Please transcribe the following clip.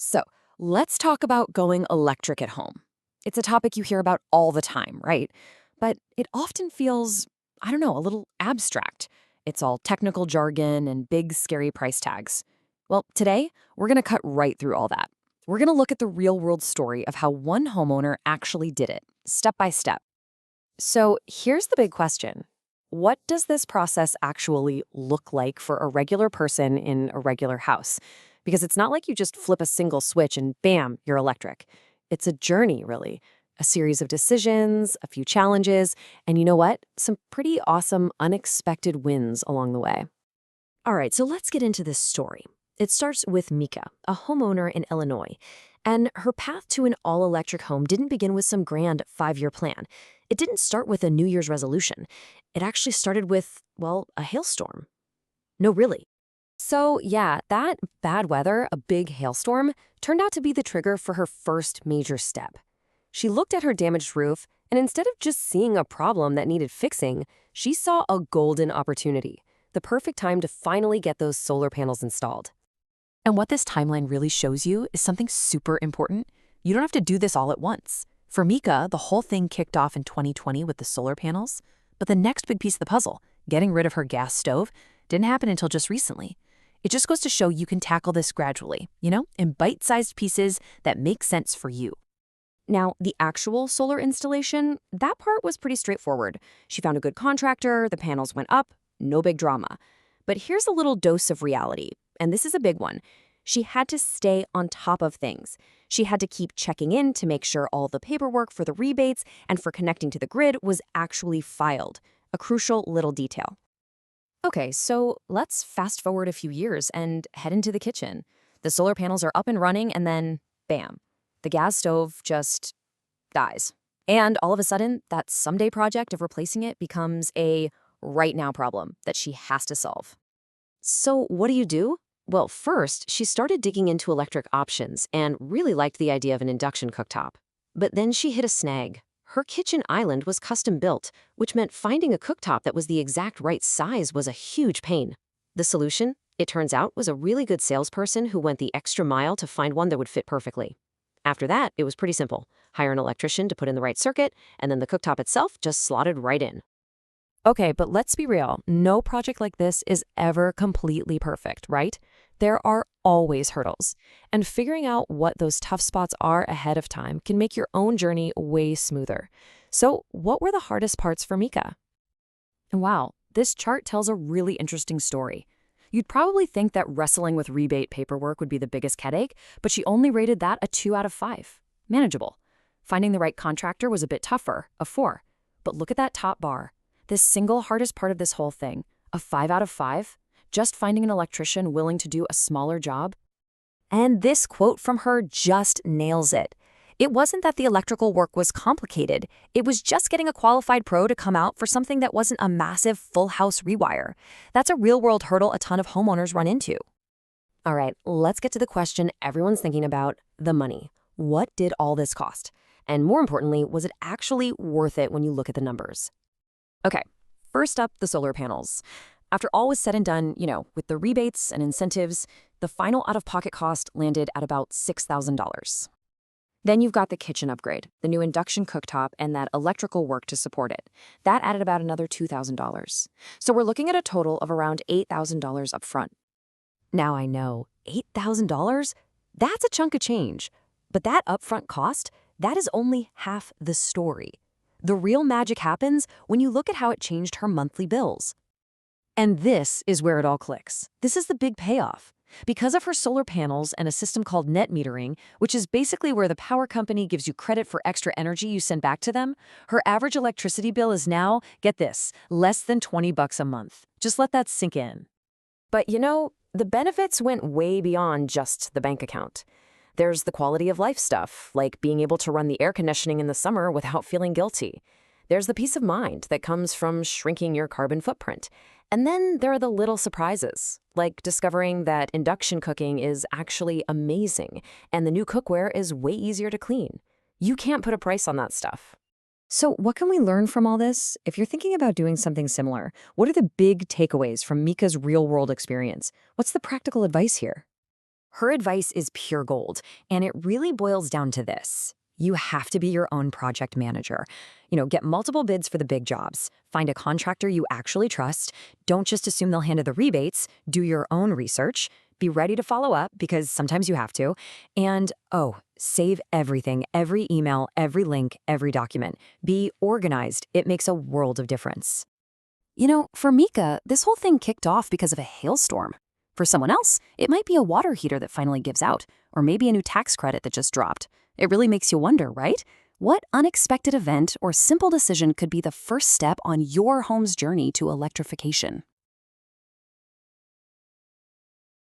So, let's talk about going electric at home. It's a topic you hear about all the time, right? But it often feels, I don't know, a little abstract. It's all technical jargon and big, scary price tags. Well, today, we're going to cut right through all that. We're going to look at the real world story of how one homeowner actually did it, step by step. So, here's the big question. What does this process actually look like for a regular person in a regular house? Because it's not like you just flip a single switch and bam, you're electric. It's a journey, really. A series of decisions, a few challenges, and you know what? Some pretty awesome, unexpected wins along the way. All right, so let's get into this story. It starts with Meeka, a homeowner in Illinois. And her path to an all electric home didn't begin with some grand 5 year plan. It didn't start with a New Year's resolution. It actually started with, well, a hailstorm. No, really. So, yeah, that bad weather, a big hailstorm, turned out to be the trigger for her first major step. She looked at her damaged roof, and instead of just seeing a problem that needed fixing, she saw a golden opportunity, the perfect time to finally get those solar panels installed. And what this timeline really shows you is something super important. You don't have to do this all at once. For Meeka, the whole thing kicked off in 2020 with the solar panels, but the next big piece of the puzzle, getting rid of her gas stove, didn't happen until just recently. It just goes to show you can tackle this gradually, in bite-sized pieces that make sense for you. Now, the actual solar installation, that part was pretty straightforward. She found a good contractor, the panels went up, no big drama. But here's a little dose of reality, and this is a big one. She had to stay on top of things. She had to keep checking in to make sure all the paperwork for the rebates and for connecting to the grid was actually filed, a crucial little detail. Okay, so let's fast forward a few years and head into the kitchen. The solar panels are up and running, and then, bam, the gas stove just dies. And all of a sudden, that someday project of replacing it becomes a right now problem that she has to solve. So what do you do? Well, first, she started digging into electric options and really liked the idea of an induction cooktop. But then she hit a snag. Her kitchen island was custom built, which meant finding a cooktop that was the exact right size was a huge pain. The solution, it turns out, was a really good salesperson who went the extra mile to find one that would fit perfectly. After that, it was pretty simple. Hire an electrician to put in the right circuit, and then the cooktop itself just slotted right in. Okay, but let's be real. No project like this is ever completely perfect, right? There are always hurdles. And figuring out what those tough spots are ahead of time can make your own journey way smoother. So, what were the hardest parts for Meeka? And wow, this chart tells a really interesting story. You'd probably think that wrestling with rebate paperwork would be the biggest headache, but she only rated that a 2 out of 5. Manageable. Finding the right contractor was a bit tougher, a 4. But look at that top bar. This single hardest part of this whole thing, a 5 out of 5, just finding an electrician willing to do a smaller job. And this quote from her just nails it. It wasn't that the electrical work was complicated. It was just getting a qualified pro to come out for something that wasn't a massive full house rewire. That's a real world hurdle a ton of homeowners run into. All right, let's get to the question everyone's thinking about, the money. What did all this cost? And more importantly, was it actually worth it when you look at the numbers? Okay, first up, the solar panels. After all was said and done, with the rebates and incentives, the final out-of-pocket cost landed at about $6,000. Then you've got the kitchen upgrade, the new induction cooktop, and that electrical work to support it. That added about another $2,000. So we're looking at a total of around $8,000 up front. Now I know, $8,000? That's a chunk of change. But that upfront cost, that is only half the story. The real magic happens when you look at how it changed her monthly bills. And this is where it all clicks. This is the big payoff. Because of her solar panels and a system called net metering, which is basically where the power company gives you credit for extra energy you send back to them, her average electricity bill is now, get this, less than $20 a month. Just let that sink in. But the benefits went way beyond just the bank account. There's the quality of life stuff, like being able to run the air conditioning in the summer without feeling guilty. There's the peace of mind that comes from shrinking your carbon footprint. And then there are the little surprises, like discovering that induction cooking is actually amazing and the new cookware is way easier to clean. You can't put a price on that stuff. So what can we learn from all this? If you're thinking about doing something similar, what are the big takeaways from Meeka's real-world experience? What's the practical advice here? Her advice is pure gold, and it really boils down to this. You have to be your own project manager. Get multiple bids for the big jobs. Find a contractor you actually trust. Don't just assume they'll handle the rebates. Do your own research. Be ready to follow up because sometimes you have to. And, save everything, every email, every link, every document. Be organized. It makes a world of difference. For Meeka, this whole thing kicked off because of a hailstorm. For someone else, it might be a water heater that finally gives out, or maybe a new tax credit that just dropped. It really makes you wonder, right? What unexpected event or simple decision could be the first step on your home's journey to electrification?